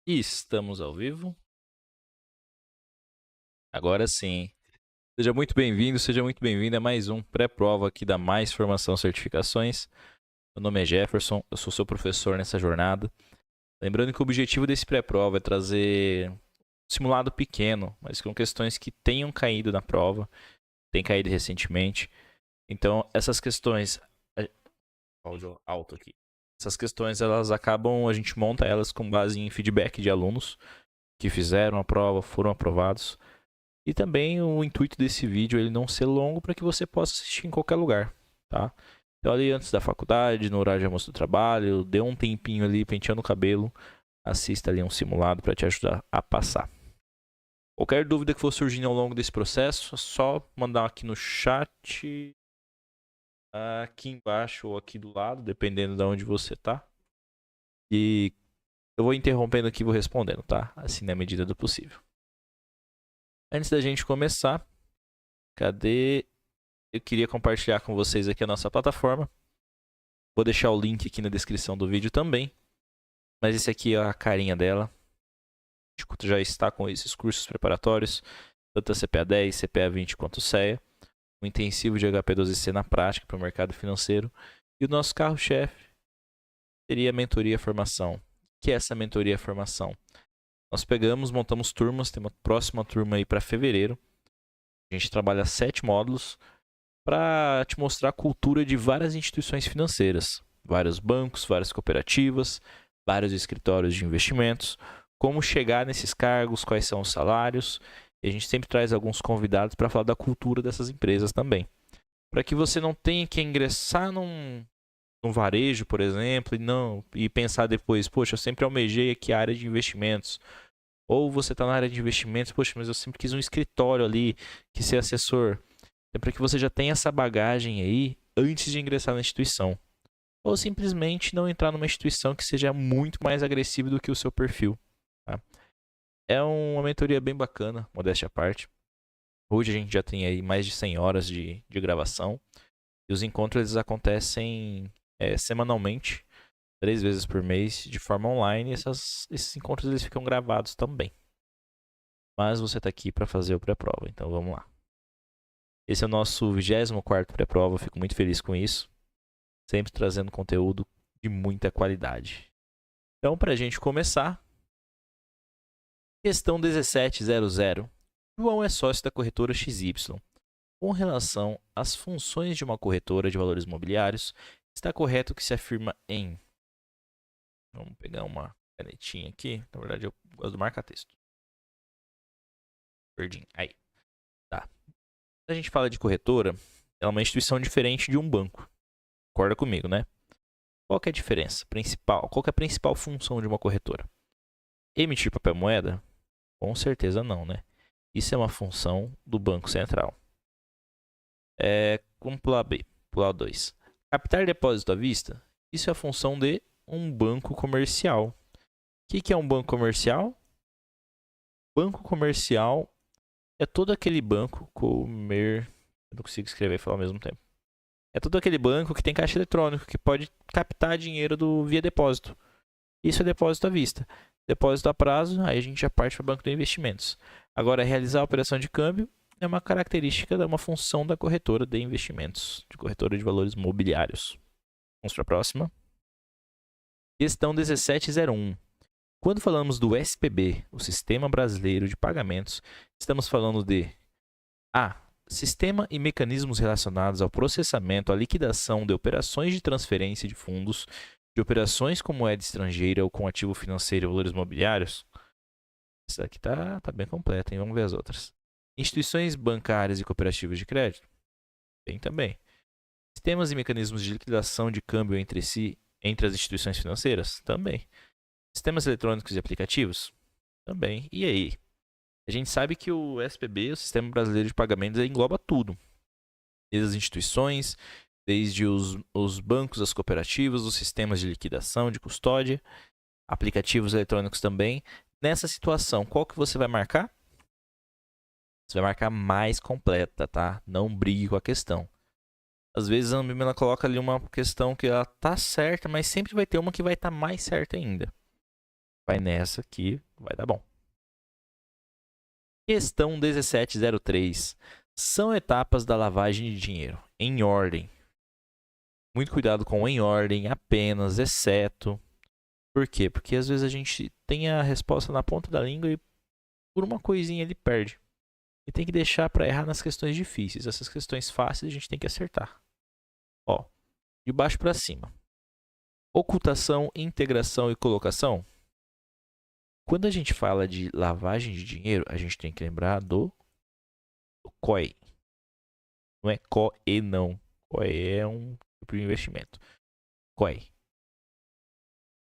E estamos ao vivo. Agora sim. Seja muito bem-vindo, seja muito bem-vinda a mais um pré-prova aqui da Mais Formação Certificações. Meu nome é Jefferson, eu sou seu professor nessa jornada. Lembrando que o objetivo desse pré-prova é trazer um simulado pequeno, mas com questões que tenham caído na prova, têm caído recentemente. Então, essas questões. Áudio alto aqui. Essas questões, elas acabam, a gente monta elas com base em feedback de alunos que fizeram a prova, foram aprovados. E também o intuito desse vídeo é ele não ser longo para que você possa assistir em qualquer lugar, tá? Então ali antes da faculdade, no horário de almoço do trabalho, dê um tempinho ali penteando o cabelo, assista ali um simulado para te ajudar a passar. Qualquer dúvida que for surgindo ao longo desse processo, é só mandar aqui no chat, aqui embaixo ou aqui do lado, dependendo de onde você tá. E eu vou interrompendo aqui e vou respondendo, tá? Assim na medida do possível. Antes da gente começar, cadê? Eu queria compartilhar com vocês aqui a nossa plataforma. Vou deixar o link aqui na descrição do vídeo também. Mas esse aqui é a carinha dela. A gente já está com esses cursos preparatórios, tanto a CPA 10, CPA 20 quanto o CEA. Um intensivo de HP12C na prática para o mercado financeiro. E o nosso carro-chefe seria a mentoria formação. O que é essa mentoria formação? Nós pegamos, montamos turmas, tem uma próxima turma aí para fevereiro. A gente trabalha 7 módulos para te mostrar a cultura de várias instituições financeiras, vários bancos, várias cooperativas, vários escritórios de investimentos, como chegar nesses cargos, quais são os salários. E a gente sempre traz alguns convidados para falar da cultura dessas empresas também. Para que você não tenha que ingressar num varejo, por exemplo, e pensar depois, poxa, eu sempre almejei aqui a área de investimentos. Ou você está na área de investimentos, poxa, mas eu sempre quis um escritório ali, que ser assessor. É para que você já tenha essa bagagem aí antes de ingressar na instituição. Ou simplesmente não entrar numa instituição que seja muito mais agressiva do que o seu perfil. Tá? É uma mentoria bem bacana, modéstia à parte. Hoje a gente já tem aí mais de 100 horas de gravação. E os encontros eles acontecem semanalmente, 3 vezes por mês, de forma online. E esses encontros eles ficam gravados também. Mas você está aqui para fazer o pré-prova, então vamos lá. Esse é o nosso 24º pré-prova, fico muito feliz com isso. Sempre trazendo conteúdo de muita qualidade. Então, para a gente começar, questão 1700. João é sócio da corretora XY. Com relação às funções de uma corretora de valores imobiliários, está correto que se afirma em... Vamos pegar uma canetinha aqui. Na verdade, eu gosto do marca-texto. Verdinho. Aí. Tá. Quando a gente fala de corretora, ela é uma instituição diferente de um banco. Concorda comigo, né? Qual que é a diferença principal? Qual que é a principal função de uma corretora? Emitir papel moeda? Com certeza não, né? Isso é uma função do Banco Central. Vamos pular B, pular 2. Captar depósito à vista? Isso é a função de um banco comercial. O que é um banco comercial? Banco comercial é todo aquele banco Eu não consigo escrever e falar ao mesmo tempo. É todo aquele banco que tem caixa eletrônico, que pode captar dinheiro via depósito. Isso é depósito à vista. Depósito a prazo, aí a gente já parte para o banco de investimentos. Agora, realizar a operação de câmbio é uma característica, uma função da corretora de investimentos, de corretora de valores mobiliários. Vamos para a próxima. Questão 1701. Quando falamos do SPB, o Sistema Brasileiro de Pagamentos, estamos falando de A. Sistema e mecanismos relacionados ao processamento, à liquidação de operações de transferência de fundos, de operações com moeda estrangeira ou com ativo financeiro e valores mobiliários. Essa aqui tá bem completa, hein? Vamos ver as outras. Instituições bancárias e cooperativas de crédito? Tem também. Sistemas e mecanismos de liquidação de câmbio entre as instituições financeiras? Também. Sistemas eletrônicos e aplicativos? Também. E aí? A gente sabe que o SPB, o Sistema Brasileiro de Pagamentos, engloba tudo. Desde as instituições, desde os bancos, as cooperativas, os sistemas de liquidação, de custódia, aplicativos eletrônicos também. Nessa situação, qual que você vai marcar? Você vai marcar mais completa, tá? Não brigue com a questão. Às vezes a Ambima ela coloca ali uma questão que ela tá certa, mas sempre vai ter uma que vai estar mais certa ainda. vai nessa que vai dar bom. Questão 1703. São etapas da lavagem de dinheiro, em ordem. Muito cuidado com em ordem, apenas, exceto. Por quê? Porque às vezes a gente tem a resposta na ponta da língua e por uma coisinha ele perde. E tem que deixar para errar nas questões difíceis. Essas questões fáceis a gente tem que acertar. Ó, de baixo para cima. Ocultação, integração e colocação. Quando a gente fala de lavagem de dinheiro, a gente tem que lembrar do COI. Não é COE não. COE é um tipo de investimento. COI.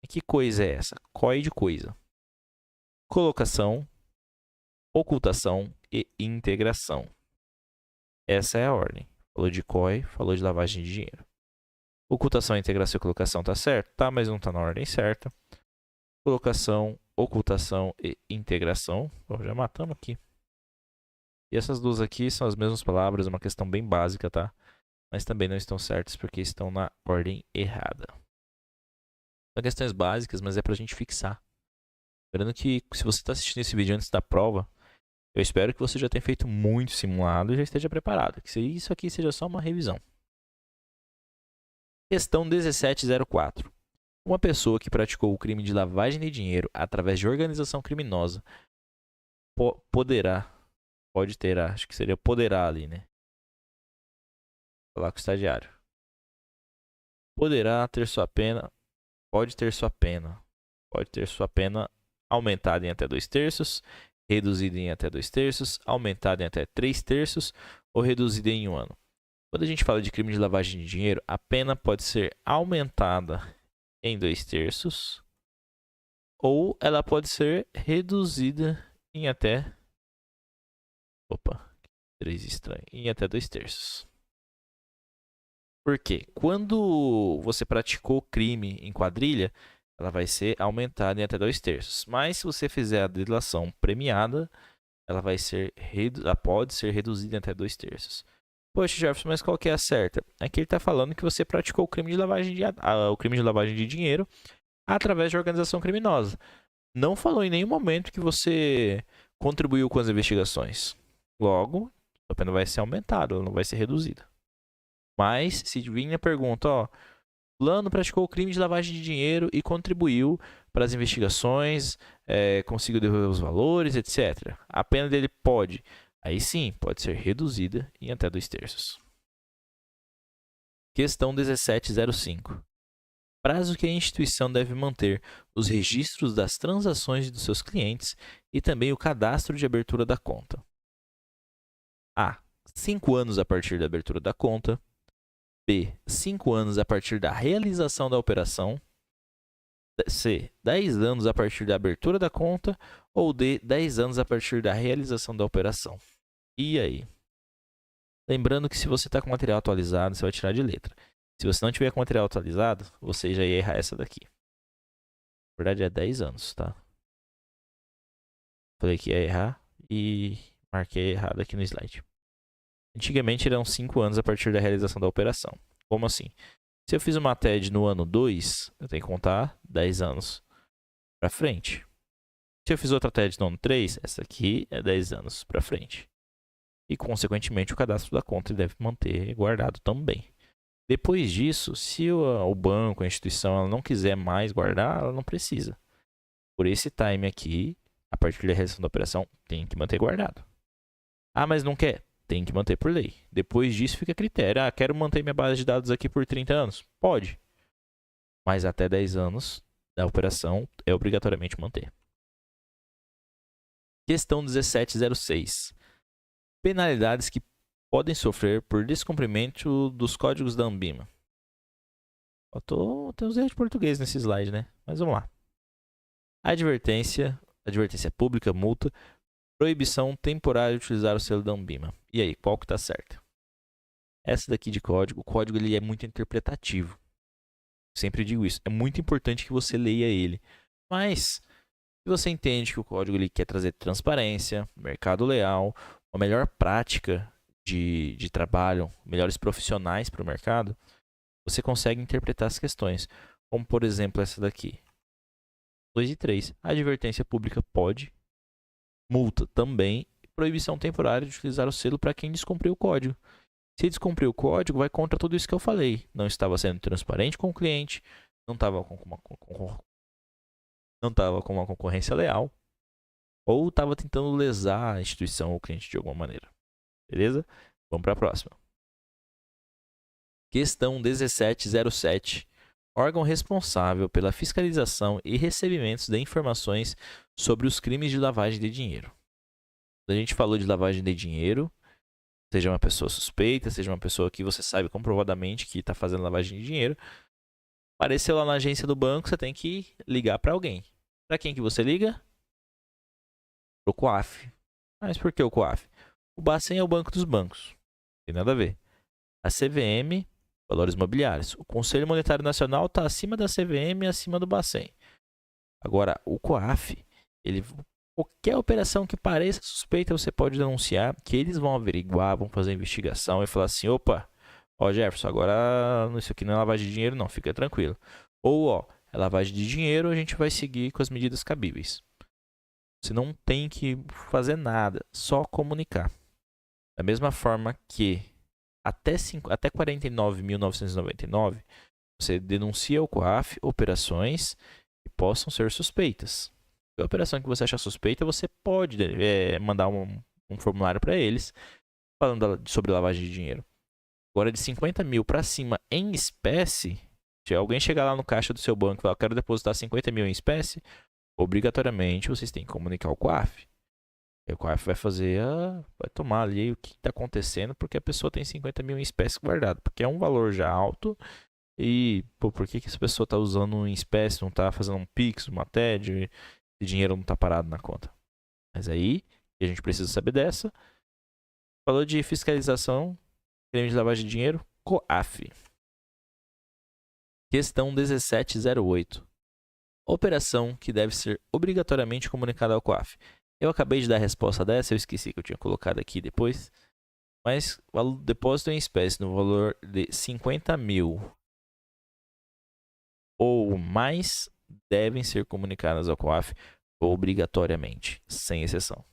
E que coisa é essa? COI de coisa. Colocação, ocultação e integração. Essa é a ordem. Falou de COI, falou de lavagem de dinheiro. Ocultação, integração e colocação tá certo? Tá, mas não tá na ordem certa. Colocação, ocultação e integração. Bom, já matamos aqui. E essas duas aqui são as mesmas palavras, uma questão bem básica, tá? Mas também não estão certas porque estão na ordem errada. São questões básicas, mas é pra gente fixar. Lembrando que se você está assistindo esse vídeo antes da prova, eu espero que você já tenha feito muito simulado e já esteja preparado. Que isso aqui seja só uma revisão. Questão 1704. Uma pessoa que praticou o crime de lavagem de dinheiro através de organização criminosa pode ter, acho que seria poderá ali, né? Vou falar com o estagiário. Poderá ter sua pena, pode ter sua pena aumentada em até 2/3, reduzida em até 2/3, aumentada em até 3/3 ou reduzida em 1 ano. Quando a gente fala de crime de lavagem de dinheiro, a pena pode ser aumentada em 2/3 ou ela pode ser reduzida em até... em até 2/3. Por quê? Quando você praticou crime em quadrilha, ela vai ser aumentada em até 2/3. Mas se você fizer a delação premiada, ela pode ser reduzida em até 2/3. Poxa, Jefferson, mas qual que é a certa? É que ele está falando que você praticou o crime de lavagem de dinheiro através de organização criminosa. Não falou em nenhum momento que você contribuiu com as investigações. Logo, a pena vai ser aumentada, ela não vai ser reduzida. Mas, se vir a pergunta, ó, fulano praticou o crime de lavagem de dinheiro e contribuiu para as investigações, conseguiu devolver os valores, etc. A pena dele pode, aí sim, pode ser reduzida em até 2/3. Questão 1705. Prazo que a instituição deve manter os registros das transações dos seus clientes e também o cadastro de abertura da conta. A. 5 anos a partir da abertura da conta. B. 5 anos a partir da realização da operação. C. 10 anos a partir da abertura da conta. Ou D. 10 anos a partir da realização da operação. E aí? Lembrando que se você está com material atualizado, você vai tirar de letra. Se você não tiver com material atualizado, você já ia errar essa daqui. Na verdade é 10 anos, tá? Falei que ia errar e marquei errado aqui no slide. Antigamente eram 5 anos a partir da realização da operação. Como assim? Se eu fiz uma TED no ano 2, eu tenho que contar 10 anos para frente. Se eu fiz outra TED no ano 3, essa aqui é 10 anos para frente. E, consequentemente, o cadastro da conta deve manter guardado também. Depois disso, se o banco, a instituição, ela não quiser mais guardar, ela não precisa. Por esse time aqui, a partir da realização da operação, tem que manter guardado. Ah, mas não quer? Tem que manter por lei. Depois disso fica a critério. Ah, quero manter minha base de dados aqui por 30 anos. Pode. Mas até 10 anos da operação é obrigatoriamente manter. Questão 1706. Penalidades que podem sofrer por descumprimento dos códigos da Anbima. Tem uns erros de português nesse slide, né? Mas vamos lá. Advertência pública, multa, proibição temporária de utilizar o selo da Anbima. E aí, qual que está certo? Essa daqui de código, o código ele é muito interpretativo. Sempre digo isso, é muito importante que você leia ele. Mas, se você entende que o código ele quer trazer transparência, mercado leal, uma melhor prática de trabalho, melhores profissionais para o mercado, você consegue interpretar as questões. Como, por exemplo, essa daqui. 2 e 3. Advertência pública pode. Multa também. Proibição temporária de utilizar o selo para quem descumpriu o código. Se descumprir o código, vai contra tudo isso que eu falei. Não estava sendo transparente com o cliente, não estava com uma concorrência leal, ou estava tentando lesar a instituição ou o cliente de alguma maneira. Beleza? Vamos para a próxima. Questão 1707. Órgão responsável pela fiscalização e recebimentos de informações sobre os crimes de lavagem de dinheiro. A gente falou de lavagem de dinheiro, seja uma pessoa suspeita, seja uma pessoa que você sabe comprovadamente que está fazendo lavagem de dinheiro, apareceu lá na agência do banco, você tem que ligar para alguém. Para quem que você liga? Para o COAF. Mas por que o COAF? O Bacen é o banco dos bancos. Não tem nada a ver. A CVM, valores mobiliários. O Conselho Monetário Nacional está acima da CVM e acima do Bacen. Agora, o COAF, qualquer operação que pareça suspeita, você pode denunciar, que eles vão averiguar, vão fazer investigação e falar assim, opa, ó Jefferson, agora isso aqui não é lavagem de dinheiro não, fica tranquilo. Ou, ó, é lavagem de dinheiro, a gente vai seguir com as medidas cabíveis. Você não tem que fazer nada, só comunicar. Da mesma forma que até 49.999, você denuncia ao COAF operações que possam ser suspeitas. A operação que você achar suspeita, você pode mandar um formulário para eles falando sobre lavagem de dinheiro. Agora, de 50 mil para cima em espécie, se alguém chegar lá no caixa do seu banco e falar, quero depositar 50 mil em espécie, obrigatoriamente vocês têm que comunicar ao COAF. E o COAF vai tomar ali o que está acontecendo, porque a pessoa tem 50 mil em espécie guardado, porque é um valor já alto. E, pô, por que essa pessoa está usando em espécie, não está fazendo um Pix, uma TED, e dinheiro não está parado na conta? Mas aí, a gente precisa saber dessa. Falou de fiscalização, crime de lavagem de dinheiro, COAF. Questão 1708. Operação que deve ser obrigatoriamente comunicada ao COAF. Eu acabei de dar a resposta dessa, eu esqueci que eu tinha colocado aqui depois. Mas depósito em espécie no valor de 50 mil ou mais devem ser comunicadas ao COAF obrigatoriamente, sem exceção.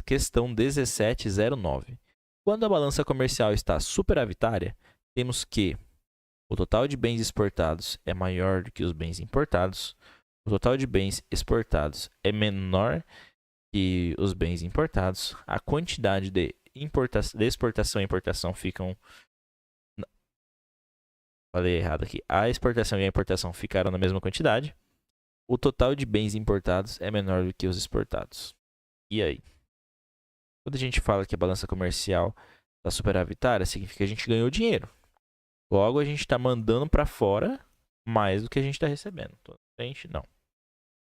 Questão 1709. Quando a balança comercial está superavitária, temos que o total de bens exportados é maior do que os bens importados, o total de bens exportados é menor que os bens importados, a quantidade de exportação e importação ficam... Falei errado aqui. A exportação e a importação ficaram na mesma quantidade. O total de bens importados é menor do que os exportados. E aí? Quando a gente fala que a balança comercial está superavitária, significa que a gente ganhou dinheiro. Logo, a gente está mandando para fora mais do que a gente está recebendo. A gente não.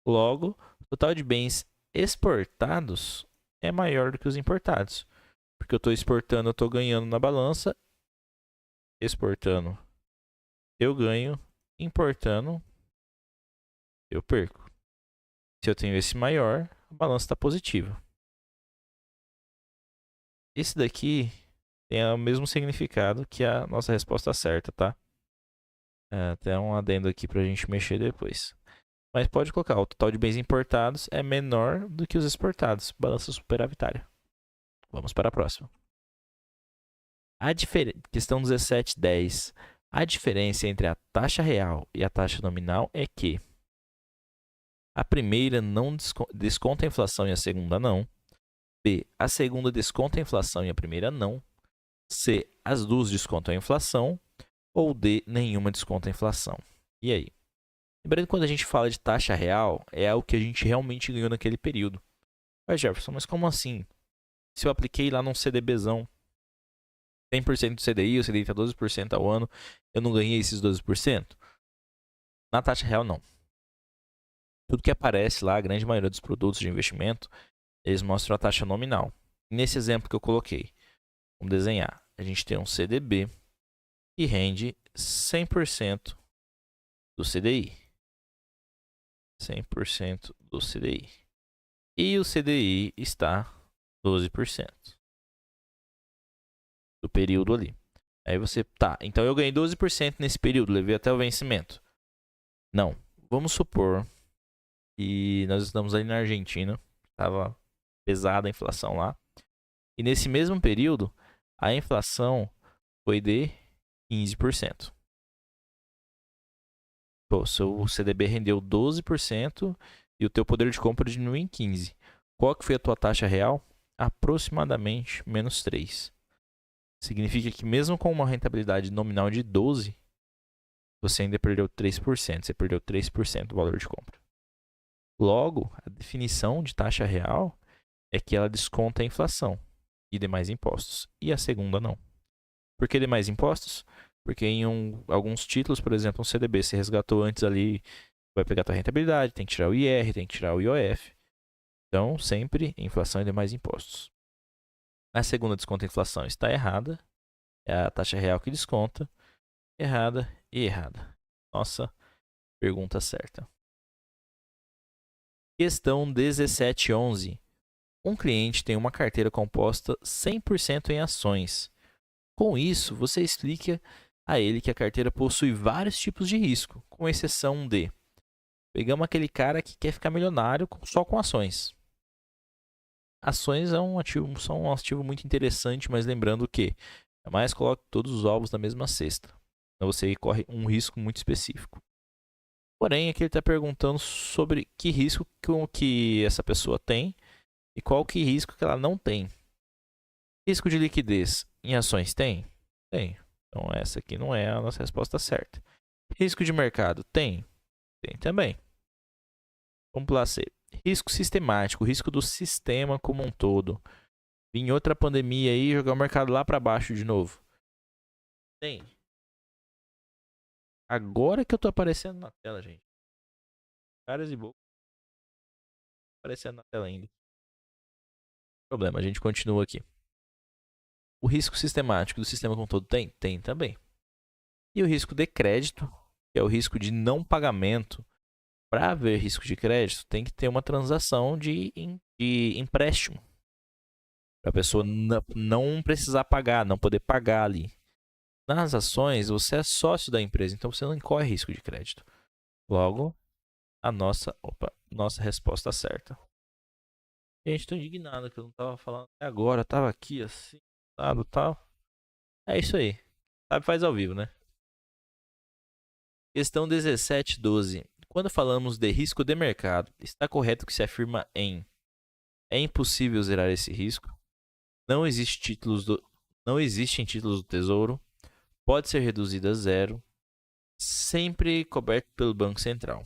Logo, o total de bens exportados é maior do que os importados. Porque eu estou exportando, eu estou ganhando na balança. Exportando, eu ganho. Importando, eu perco. Se eu tenho esse maior, a balança está positiva. Esse daqui tem o mesmo significado que a nossa resposta certa, tá? Até um adendo aqui para a gente mexer depois. Mas pode colocar, o total de bens importados é menor do que os exportados. Balança superavitária. Vamos para a próxima. Questão 1710. A diferença entre a taxa real e a taxa nominal é que a primeira não desconta a inflação e a segunda não. B. A segunda desconta a inflação e a primeira não. C. As duas descontam a inflação. Ou D. Nenhuma desconta a inflação. E aí? Lembrando que quando a gente fala de taxa real, é algo que a gente realmente ganhou naquele período. Ué, Jefferson, mas como assim? Se eu apliquei lá num CDBzão 100% do CDI, o CDI está 12% ao ano, eu não ganhei esses 12%? Na taxa real, não. Tudo que aparece lá, a grande maioria dos produtos de investimento, eles mostram a taxa nominal. Nesse exemplo que eu coloquei, vamos desenhar. A gente tem um CDB que rende 100% do CDI. 100% do CDI. E o CDI está 12% do período ali. Aí você, tá, então eu ganhei 12% nesse período, levei até o vencimento. Não. Vamos supor que nós estamos ali na Argentina. Estava pesada a inflação lá. E nesse mesmo período, a inflação foi de 15%. Pô, seu CDB rendeu 12% e o teu poder de compra diminuiu em 15%. Qual que foi a tua taxa real? Aproximadamente menos 3%. Significa que mesmo com uma rentabilidade nominal de 12%, você ainda perdeu 3%. Você perdeu 3% do valor de compra. Logo, a definição de taxa real é que ela desconta a inflação e demais impostos. E a segunda não. Por que demais impostos? Porque em alguns títulos, por exemplo, um CDB, você resgatou antes ali, vai pegar a tua rentabilidade, tem que tirar o IR, tem que tirar o IOF. Então, sempre inflação e demais impostos. A segunda desconta a inflação está errada. É a taxa real que desconta. Errada e errada. Nossa pergunta certa. Questão 1711. Um cliente tem uma carteira composta 100% em ações. Com isso, você explica a ele que a carteira possui vários tipos de risco, com exceção de... Pegamos aquele cara que quer ficar milionário só com ações. Ações são um ativo muito interessante, mas lembrando que jamais coloque todos os ovos na mesma cesta. Então você corre um risco muito específico. Porém, aqui ele está perguntando sobre que risco que essa pessoa tem e qual que risco que ela não tem. Risco de liquidez em ações tem? Tem. Então essa aqui não é a nossa resposta certa. Risco de mercado tem? Tem também. Vamos pular C. Risco sistemático, risco do sistema como um todo. Em outra pandemia aí, jogar o mercado lá para baixo de novo. Tem. Agora que eu tô aparecendo na tela, gente. Caras e bocas aparecendo na tela ainda. Problema, a gente continua aqui. O risco sistemático do sistema como um todo tem? Tem também. E o risco de crédito, que é o risco de não pagamento. Para haver risco de crédito, tem que ter uma transação de empréstimo. Para a pessoa não precisar pagar, não poder pagar ali. Nas ações, você é sócio da empresa, então você não incorre risco de crédito. Logo, a nossa resposta certa. Gente, estou indignado que eu não estava falando até agora, estava aqui assim, tal. É isso aí. Sabe, faz ao vivo, né? Questão 1712. Quando falamos de risco de mercado, está correto que se afirma em é impossível zerar esse risco? Não existem títulos do Tesouro? Pode ser reduzido a zero? Sempre coberto pelo Banco Central?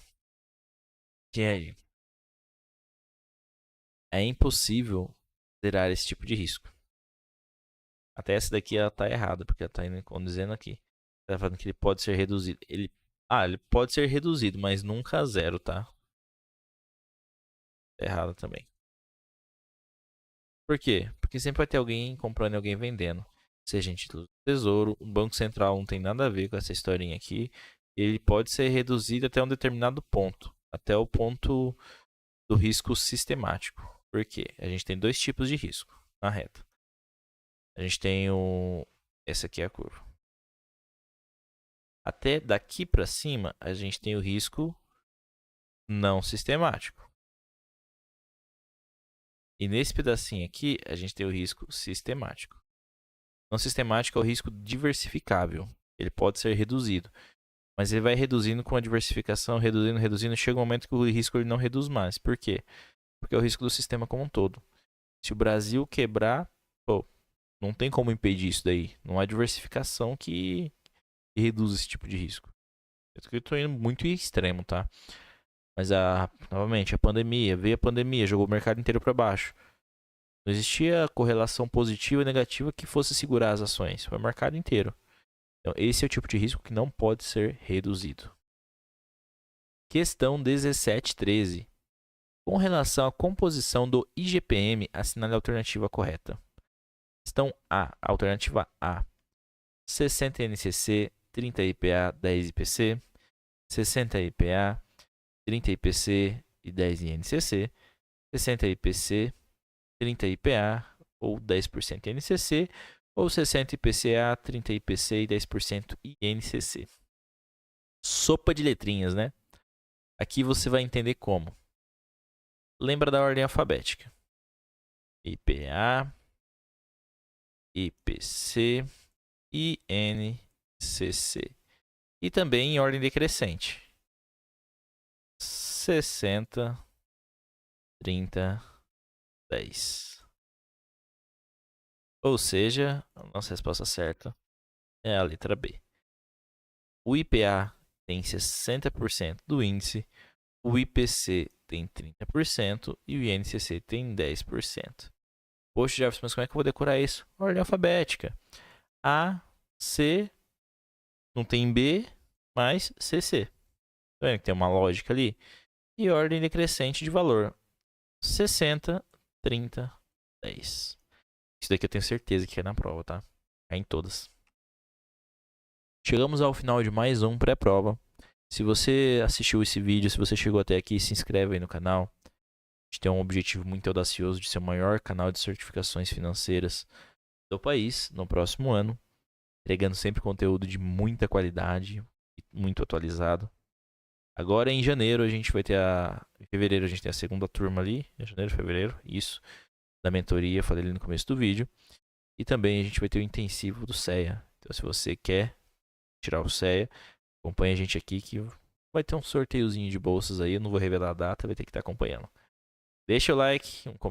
Gente, é impossível zerar esse tipo de risco. Até essa daqui ela tá errada, porque ela tá dizendo aqui. Ela tá falando que ele pode ser reduzido. Ele pode ser reduzido, mas nunca a zero, tá? Tá errado também. Por quê? Porque sempre vai ter alguém comprando e alguém vendendo. Seja em título do Tesouro, o Banco Central não tem nada a ver com essa historinha aqui. Ele pode ser reduzido até um determinado ponto. Até o ponto do risco sistemático. Por quê? A gente tem dois tipos de risco na reta. A gente tem o... Essa aqui é a curva. Até daqui para cima, a gente tem o risco não sistemático. E nesse pedacinho aqui, a gente tem o risco sistemático. Não sistemático é o risco diversificável. Ele pode ser reduzido. Mas ele vai reduzindo com a diversificação, reduzindo. Chega um momento que o risco ele não reduz mais. Por quê? Porque é o risco do sistema como um todo. Se o Brasil quebrar, pô, não tem como impedir isso daí. Não há diversificação que reduz esse tipo de risco. Eu estou indo muito extremo, tá? Mas, novamente, veio a pandemia, jogou o mercado inteiro para baixo. Não existia correlação positiva e negativa que fosse segurar as ações. Foi o mercado inteiro. Então, esse é o tipo de risco que não pode ser reduzido. Questão 1713. Com relação à composição do IGPM, assinale a alternativa correta. Questão A. Alternativa A. 60 NCC, 30 IPA, 10 IPC. 60 IPA, 30 IPC e 10 INCC. 60 IPC, 30 IPA ou 10% INCC. Ou 60 IPCA, 30 IPC e 10% INCC. Sopa de letrinhas, né? Aqui você vai entender como. Lembra da ordem alfabética. IPA, IPC, INCC. E também em ordem decrescente. 60, 30, 10. Ou seja, a nossa resposta certa é a letra B. O IPA tem 60% do índice, o IPC tem 30% e o INCC tem 10%. Poxa, Jefferson, mas como é que eu vou decorar isso? Ordem alfabética. A, C, não tem B, mais CC. Tá vendo que tem uma lógica ali? E ordem decrescente de valor. 60, 30, 10. Isso daqui eu tenho certeza que é na prova, tá? É em todas. Chegamos ao final de mais um pré-prova. Se você assistiu esse vídeo, se você chegou até aqui, se inscreve aí no canal. A gente tem um objetivo muito audacioso de ser o maior canal de certificações financeiras do país no próximo ano, entregando sempre conteúdo de muita qualidade e muito atualizado. Agora em janeiro a gente vai ter em fevereiro a gente tem a segunda turma ali, em janeiro, fevereiro, isso, da mentoria, falei ali no começo do vídeo. E também a gente vai ter o intensivo do CEA. Então se você quer tirar o CEA, acompanha a gente aqui que vai ter um sorteiozinho de bolsas aí, eu não vou revelar a data, vai ter que estar acompanhando. Deixa o like, um comentário.